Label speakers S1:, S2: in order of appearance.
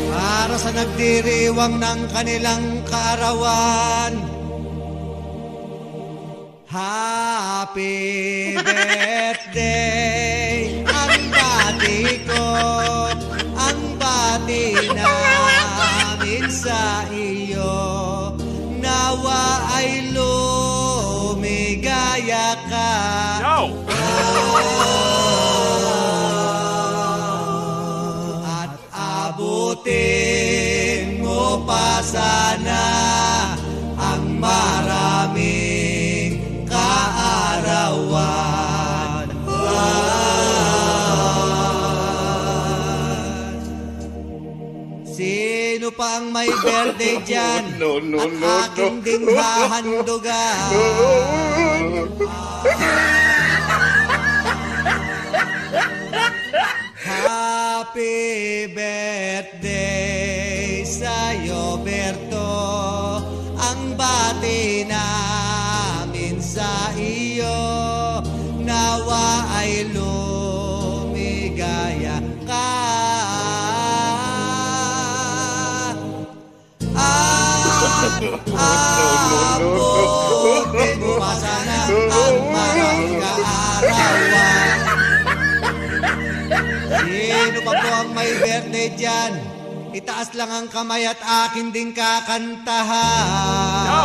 S1: para sa nagdiriwang ng kanilang kaarawan. Happy birthday, ang bati ko, ang bati namin sa iyo. Nawa ay lumigaya ka.
S2: No!
S1: At abutin mo pa sana ang maraming kaarawan. Sino pa ang may birthday dyan? At aking ding hahandugan. Happy birthday sa'yo, Berto. Ang bati namin sa iyo, nawa ay lumigaya ka. Abutin mo pa sana ang maraming kaarawan. Sino pa po ang may birthday dyan? Itaas lang ang kamay at akin din kakantahan.
S2: No!